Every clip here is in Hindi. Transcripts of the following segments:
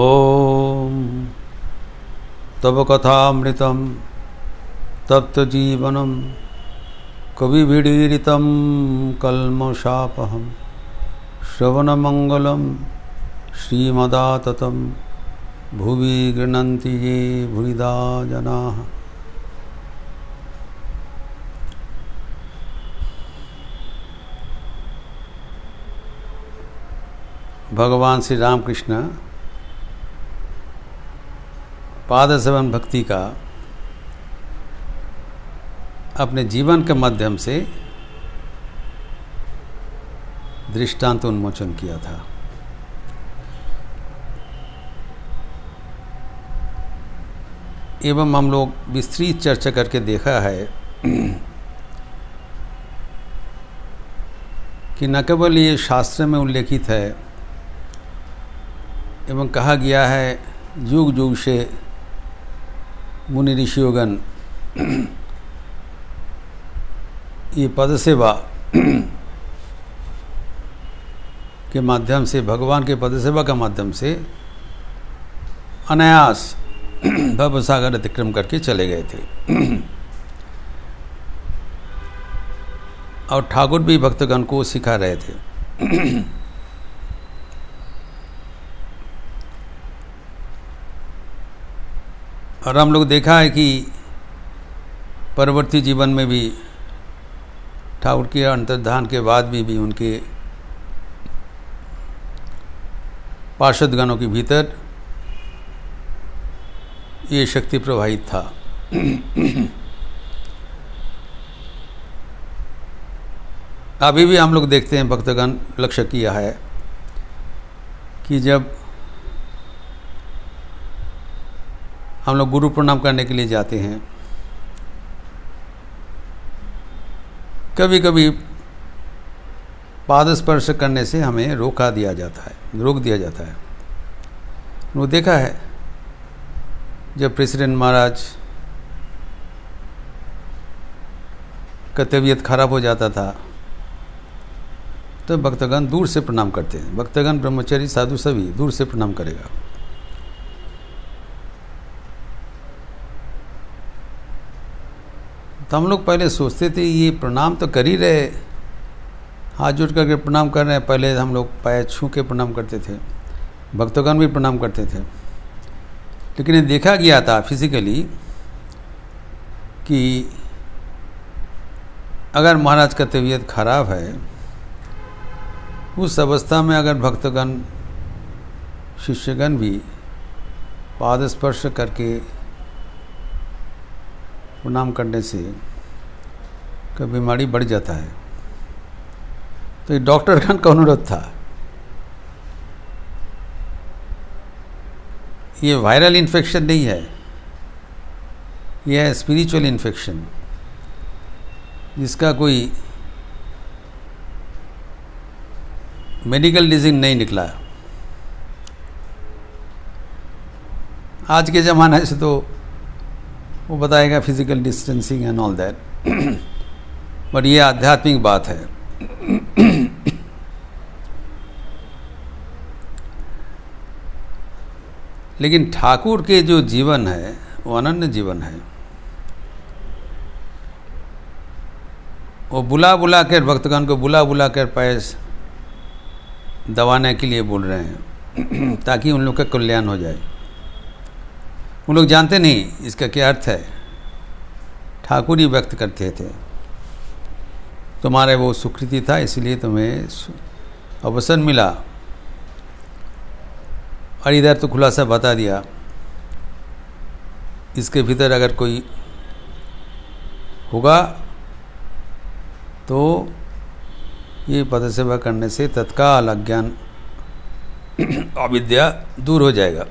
ओम तव कथामृतं तप्तजीवनं कविभिरीडितं कल्मषापहं श्रवणमंगलं श्रीमदाततं भुवि गृह्णन्ति ये भूरिदा जनाः। भगवान श्री रामकृष्ण पाद सेवन भक्ति का अपने जीवन के माध्यम से दृष्टांत उन्मोचन किया था। एवं हम लोग विस्तृत चर्चा करके देखा है कि न केवल ये शास्त्र में उल्लेखित है एवं कहा गया है, युग युग से मुनि ऋषियोगण ये पद सेवा के माध्यम से, भगवान के पद सेवा का माध्यम से अनायास भव सागर अतिक्रम करके चले गए थे। और ठाकुर भी भक्तगण को सिखा रहे थे। और हम लोग देखा है कि परवर्ती जीवन में भी ठाकुर के अंतर्धान के बाद भी उनके पार्षदगणों के भीतर ये शक्ति प्रवाहित था। अभी भी हम लोग देखते हैं, भक्तगण लक्ष्य किया है कि जब हम लोग गुरु प्रणाम करने के लिए जाते हैं, कभी कभी पाद स्पर्श करने से हमें रोक दिया जाता है। वो देखा है, जब प्रेसिडेंट महाराज का तबीयत खराब हो जाता था तो भक्तगण दूर से प्रणाम करते हैं। भक्तगण, ब्रह्मचारी, साधु सभी दूर से प्रणाम करेगा। तो हम लोग पहले सोचते थे ये प्रणाम तो कर ही रहे, हाथ जोड़ करके प्रणाम कर रहे हैं। पहले हम लोग पैर छू के प्रणाम करते थे, भक्तगण भी प्रणाम करते थे। लेकिन ये देखा गया था फिजिकली कि अगर महाराज का तबीयत खराब है, उस अवस्था में अगर भक्तगण, शिष्यगण भी पाद स्पर्श करके प्रणाम करने से का बीमारी बढ़ जाता है। तो ये डॉक्टरगण का अनुरोध था। ये वायरल इन्फेक्शन नहीं है, यह है स्पिरिचुअल इन्फेक्शन, जिसका कोई मेडिकल डिजीज नहीं निकला। आज के ज़माने से तो वो बताएगा physical distancing and all that, but ये आध्यात्मिक बात है। लेकिन ठाकुर के जो जीवन है वो अनन्य जीवन है। वो बुला कर भक्तगण को बुला कर पैस दबाने के लिए बोल रहे हैं ताकि उन लोग का कल्याण हो जाए। उन लोग जानते नहीं इसका क्या अर्थ है, ठाकुर ही व्यक्त करते थे। तुम्हारे वो सुकृति था, इसलिए तुम्हें अवसर मिला। और इधर तो खुलासा बता दिया, इसके भीतर अगर कोई होगा तो ये पद सेवा करने से तत्काल अज्ञान अविद्या दूर हो जाएगा।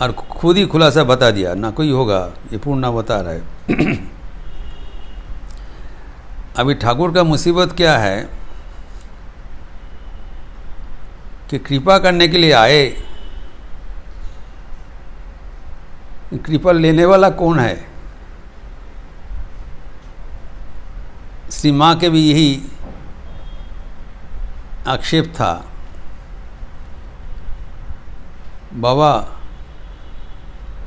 और खुद ही खुलासा बता दिया, ना कोई होगा, ये पूर्ण बता रहा है। अभी ठाकुर का मुसीबत क्या है कि कृपा करने के लिए आए, कृपा लेने वाला कौन है? श्री माँ के भी यही आक्षेप था বাবা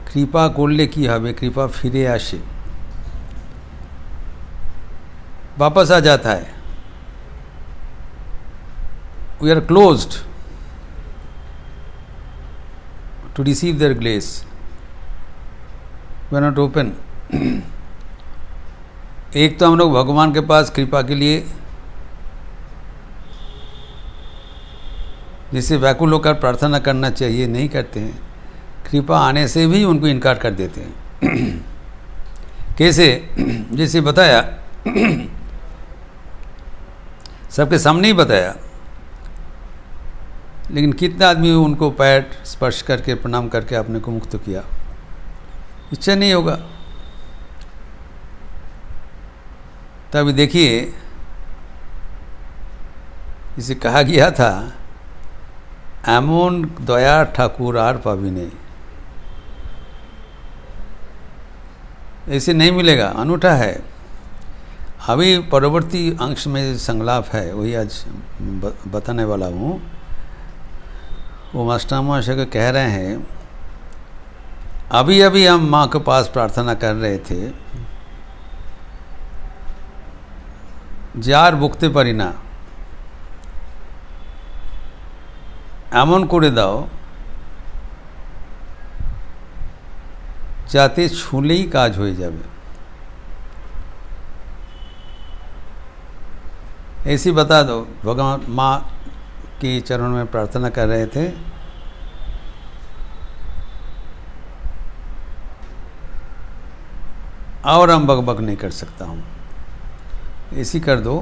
কৃপা করলে কি হবে, কৃপা ফিরে আসে, वापस आ जाता है। We are closed to receive their grace. We are not open. एक तो हम लोग भगवान के पास कृपा के लिए जिसे व्याकुल होकर प्रार्थना करना चाहिए नहीं करते हैं, कृपा आने से भी उनको इनकार कर देते हैं। कैसे? जैसे बताया, सबके सामने ही बताया, लेकिन कितना आदमी उनको पैर स्पर्श करके प्रणाम करके अपने को मुक्त किया? इच्छा नहीं होगा। तब देखिए, इसे कहा गया था, एमोन दया ठाकुर आर पावी नहीं, ऐसे नहीं मिलेगा, अनूठा है। अभी परवर्ती अंश में संलाप है, वही आज बताने वाला हूँ। वो मास्टर महाशय कह रहे हैं, अभी अभी हम माँ के पास प्रार्थना कर रहे थे, যার বুকতে পারি না এমন করে দাও যাতে ছুলেই কাজ হয়ে যাবে। ऐसी बता दो। भगवान माँ के चरणों में प्रार्थना कर रहे थे, और हम बकबक नहीं कर सकता हूँ, ऐसी कर दो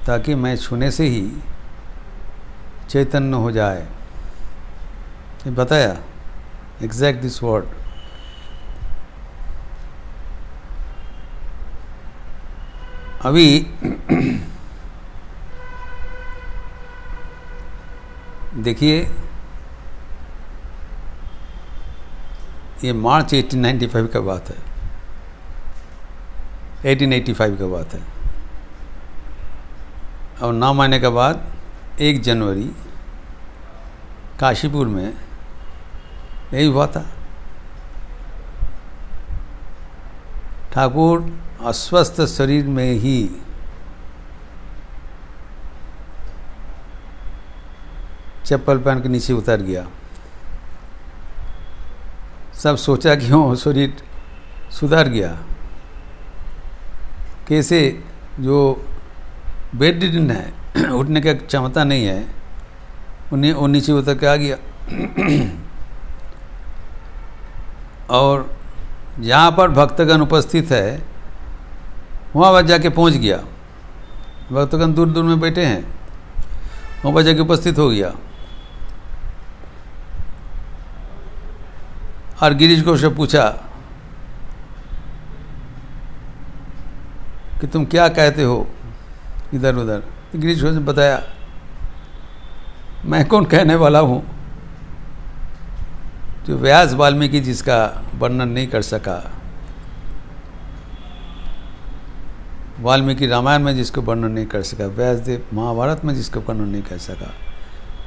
ताकि मैं छूने से ही चैतन्य हो जाए। ये बताया एग्जैक्ट दिस वर्ड। अभी देखिए, ये मार्च 1895 का बात है, 1885 का बात है, और 9 महीने के बाद 1 जनवरी काशीपुर में यही हुआ था। ठाकुर अस्वस्थ शरीर में ही चप्पल पहन के नीचे उतर गया। सब सोचा कि हो शरीर सुधर गया। कैसे? जो बेड रिडन है, उठने का क्षमता नहीं है, उन्हें वो नीचे उतर के आ गया। और जहाँ पर भक्तगण उपस्थित है वहाँ पर जाके पहुँच गया। भक्तगण दूर दूर में बैठे हैं, वहाँ पर जाके उपस्थित हो गया। और गिरीश को से पूछा कि तुम क्या कहते हो इधर उधर। तो गिरीश को ने बताया, मैं कौन कहने वाला हूँ, जो व्यास वाल्मीकि जिसका वर्णन नहीं कर सका, वाल्मीकि रामायण में जिसको वर्णन नहीं कर सका, व्यासदेव महाभारत में जिसको वर्णन नहीं कर सका,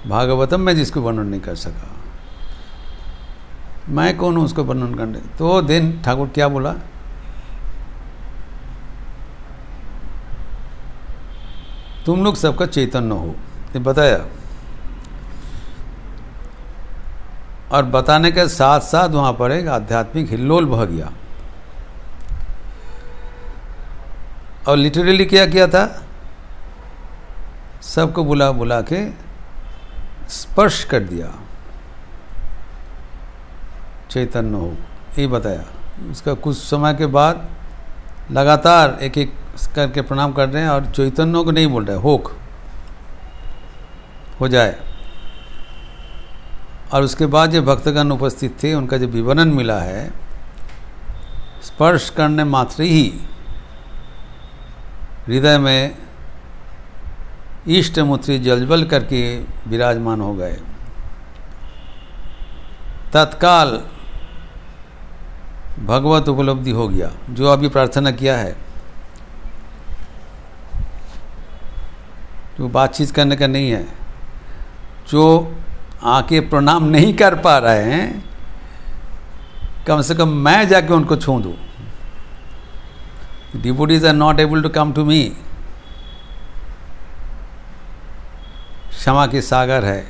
भागवतम में जिसको वर्णन नहीं कर सका, मैं कौन हूँ उसको वर्णन करने। तो दिन ठाकुर क्या बोला, तुम लोग सबका चैतन्य हो, ये बताया। और बताने के साथ साथ वहाँ पर एक आध्यात्मिक हिल्लोल बह गया। और लिटरली क्या किया था, सबको बुला बुला के स्पर्श कर दिया, चैतन्य हो, ये बताया। उसका कुछ समय के बाद लगातार एक एक करके प्रणाम कर रहे हैं, और चैतन्य को नहीं बोल रहे, होक हो जाए। और उसके बाद जो भक्तगण उपस्थित थे उनका जो विवरण मिला है, स्पर्श करने मात्र ही हृदय में इष्ट मूर्ति जलजल करके विराजमान हो गए। तत्काल भगवत उपलब्धि हो गया। जो अभी प्रार्थना किया है, जो बातचीत करने का नहीं है, जो आके प्रणाम नहीं कर पा रहे हैं, कम से कम मैं जाके उनको छू दूँ। Devotees are not able to come to me. क्षमा के सागर है,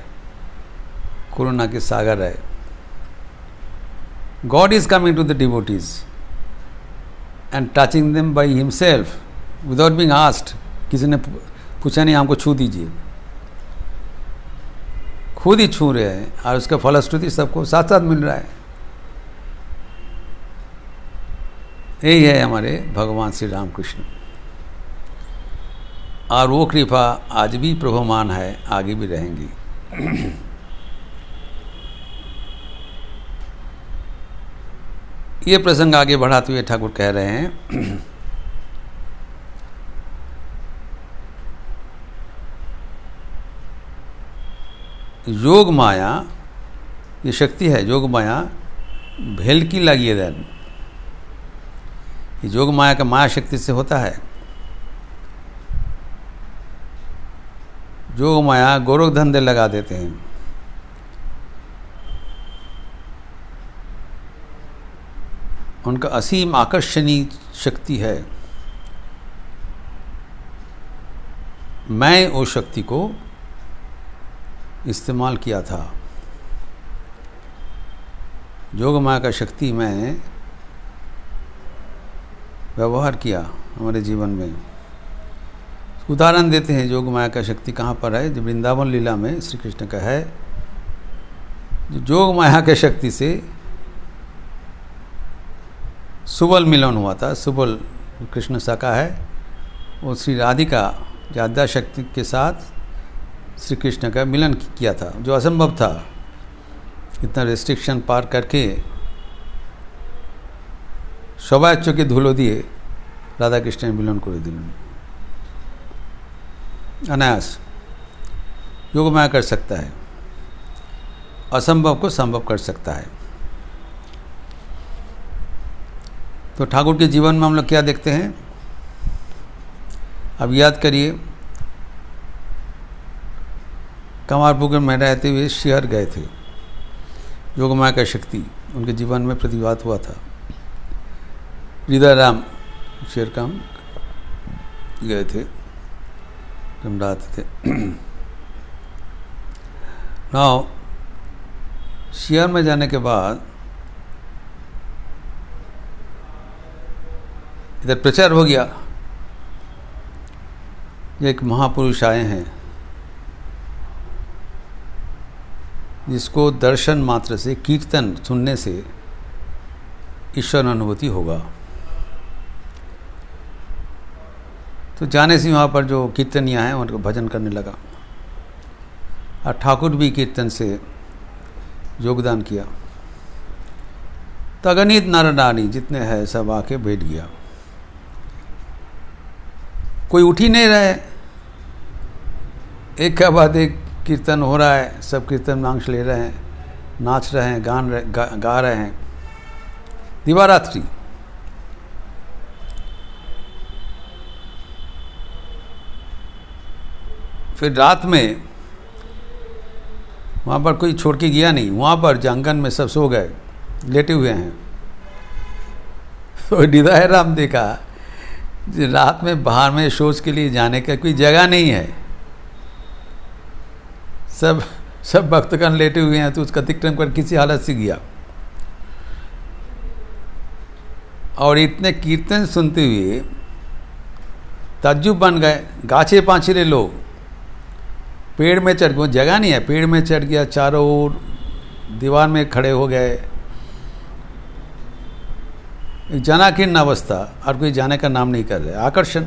करुणा के सागर है। God is coming to the devotees and touching them by himself without being asked। किसी ने पूछा नहीं हमको छू दीजिए, खुद ही छू रहे हैं और उसका फलश्रुति सबको साथ साथ मिल रहा है। यही है हमारे भगवान श्री रामकृष्ण, और वो कृपा आज भी प्रभुमान है, आगे भी रहेंगी। ये प्रसंग आगे बढ़ाते हुए ठाकुर कह रहे हैं, योग माया ये शक्ति है, योग माया भेलकी लगी देन। ये योग माया का माया शक्ति से होता है। योग माया गोरख धंधे लगा देते हैं। उनका असीम आकर्षणीय शक्ति है। मैं उस शक्ति को इस्तेमाल किया था। योग माया का शक्ति मैं व्यवहार किया हमारे जीवन में। उदाहरण देते हैं योग माया का शक्ति कहाँ पर है। जो वृंदावन लीला में श्री कृष्ण का है, जो योग माया के शक्ति से सुबल मिलन हुआ था। सुबल कृष्ण सखा है, वो श्री राधिका ज्यादा शक्ति के साथ श्री कृष्ण का मिलन किया था, जो असंभव था। इतना रेस्ट्रिक्शन पार करके सबाई चौके धुलो दिए राधा कृष्ण मिलन कर दिल। अनायास योग माया कर सकता है, असंभव को संभव कर सकता है। तो ठाकुर के जीवन में हम लोग क्या देखते हैं, अब याद करिए। कमारपुकुर में रहते हुए शिहर गए थे। योग माया का शक्ति उनके जीवन में प्रतिभात हुआ था। हृदय राम शेर काम गए थे, जमराते थे। नाउ शिहर में जाने के बाद इधर प्रचार हो गया, एक महापुरुष आए हैं जिसको दर्शन मात्र से, कीर्तन सुनने से ईश्वर अनुभूति होगा। तो जाने से वहाँ पर जो कीर्तनिया हैं उनको भजन करने लगा, और ठाकुर भी कीर्तन से योगदान किया। तो अगणित नर नारी जितने हैं सब आके बैठ गया। कोई उठ ही नहीं रहे, एक के बाद एक कीर्तन हो रहा है, सब कीर्तन में अंश ले रहे हैं, नाच रहे हैं, गा रहे हैं। दिवारात्रि फिर रात में वहाँ पर कोई छोड़ के गया नहीं। वहाँ पर जंगल में सब सो गए, लेटे हुए हैं। तो हृदय राम देखा रात में बाहर में शौच के लिए जाने का कोई जगह नहीं है, सब भक्तगण लेटे हुए हैं। तो उसका अतिक्रम कर किसी हालत से गया, और इतने कीर्तन सुनते हुए ताज्जुब बन गए। गाछे पांचरे लोग पेड़ में चढ़ गए, जगह नहीं है, पेड़ में चढ़ गया, चारों ओर दीवार में खड़े हो गए। एक जनाकीर्ण अवस्था, और कोई जाने का नाम नहीं कर रहे। आकर्षण।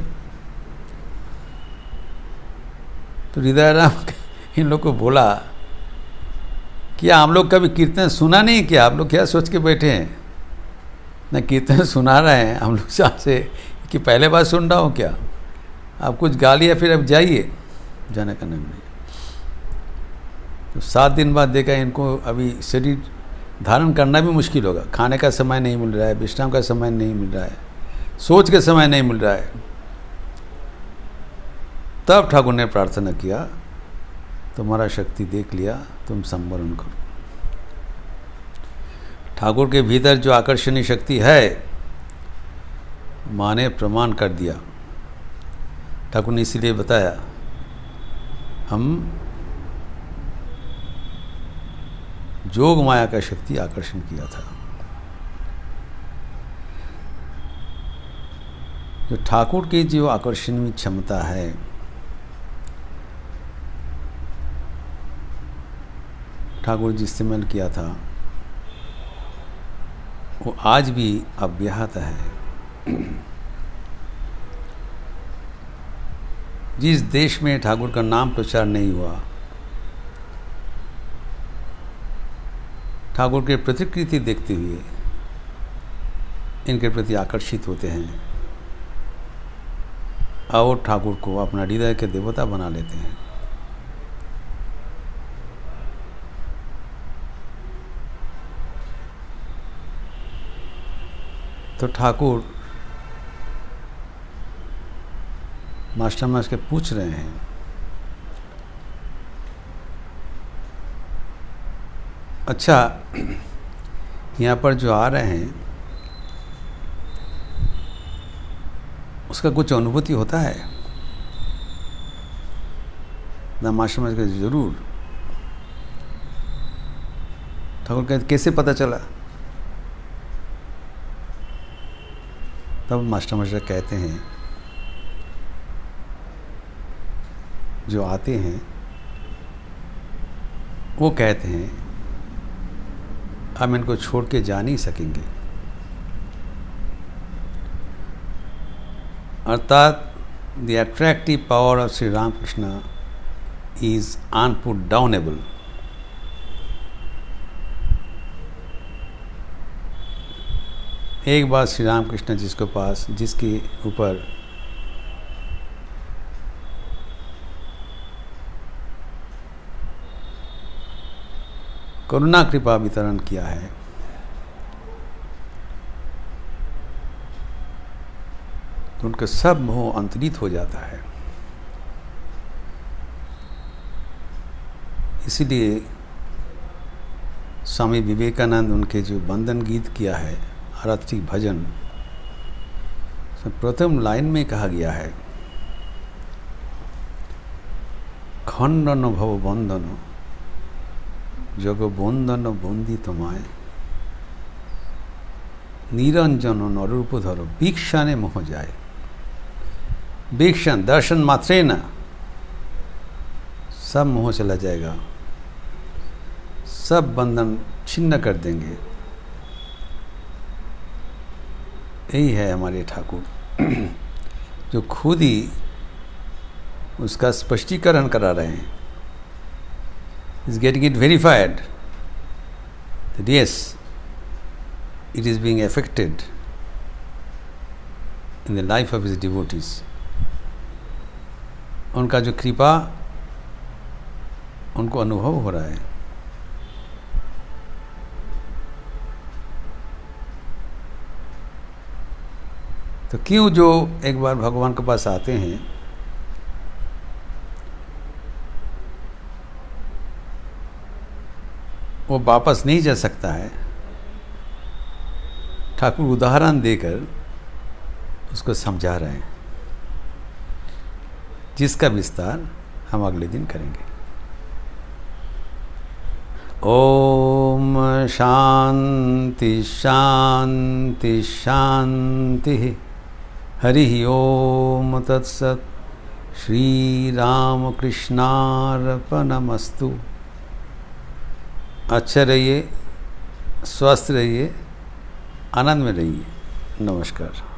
तो हृदय राम इन लोग को बोला, क्या हम लोग कभी कीर्तन सुना नहीं क्या? आप लोग क्या सोच के बैठे हैं? न कीर्तन सुना रहे हैं हम लोग से कि पहले बार सुन रहा हूँ क्या? आप कुछ गा लिया फिर अब जाइए, जाने का नाम नहीं। तो 7 दिन बाद देखा इनको अभी शरीर धारण करना भी मुश्किल होगा। खाने का समय नहीं मिल रहा है, विश्राम का समय नहीं मिल रहा है, सोच के समय नहीं मिल रहा है। तब ठाकुर ने प्रार्थना किया, तुम्हारा शक्ति देख लिया, तुम संवरण करो। ठाकुर के भीतर जो आकर्षणीय शक्ति है, माँ ने प्रमाण कर दिया। ठाकुर ने इसीलिए बताया, हम जोग माया का शक्ति आकर्षण किया था। जो ठाकुर की जो आकर्षणीय क्षमता है, ठाकुर जी इस्तेमाल किया था, वो आज भी अव्याहत है। जिस देश में ठाकुर का नाम प्रचार नहीं हुआ, ठाकुर के प्रतिकृति देखते हुए इनके प्रति आकर्षित होते हैं और ठाकुर को अपना हृदय के देवता बना लेते हैं। तो ठाकुर मास्टर मास्टर के पूछ रहे हैं, अच्छा यहाँ पर जो आ रहे हैं उसका कुछ अनुभूति होता है ना? मास्टर मास्टर के जरूर। ठाकुर कहते कैसे पता चला? तब मास्टर मास्टर कहते हैं, जो आते हैं वो कहते हैं हम इनको छोड़ के जा नहीं सकेंगे। अर्थात the attractive power of Shri Ramakrishna is unputdownable. एक बार श्री रामकृष्ण जिसके ऊपर करुणा कृपा वितरण किया है, तो उनका सब मोह अंतरित हो जाता है। इसीलिए स्वामी विवेकानंद उनके जो बंधन गीत किया है, आरतिक भजन, प्रथम लाइन में कहा गया है, खंडन भव बंधन जग बंधन बंदी तुम्हाय निरंजन नरूप धरो वीक्षाने मोह जाए। वीक्षण दर्शन मात्रे न सब मोह चला जाएगा, सब बंधन छिन्न कर देंगे। यही है हमारे ठाकुर, जो खुद ही उसका स्पष्टीकरण करा रहे हैं। is getting it verified that yes, it is being affected in the life of his devotees. उनका जो कृपा उनको अनुभव हो रहा है। तो क्यों जो एक बार भगवान के पास आते हैं वो वापस नहीं जा सकता है? ठाकुर उदाहरण देकर उसको समझा रहे हैं, जिसका विस्तार हम अगले दिन करेंगे। ओम शांति शांति शांति। हरि ओम तत्सत। श्री राम कृष्णार्पणमस्तु। अच्छा रहिए, स्वस्थ रहिए, आनंद में रहिए। नमस्कार।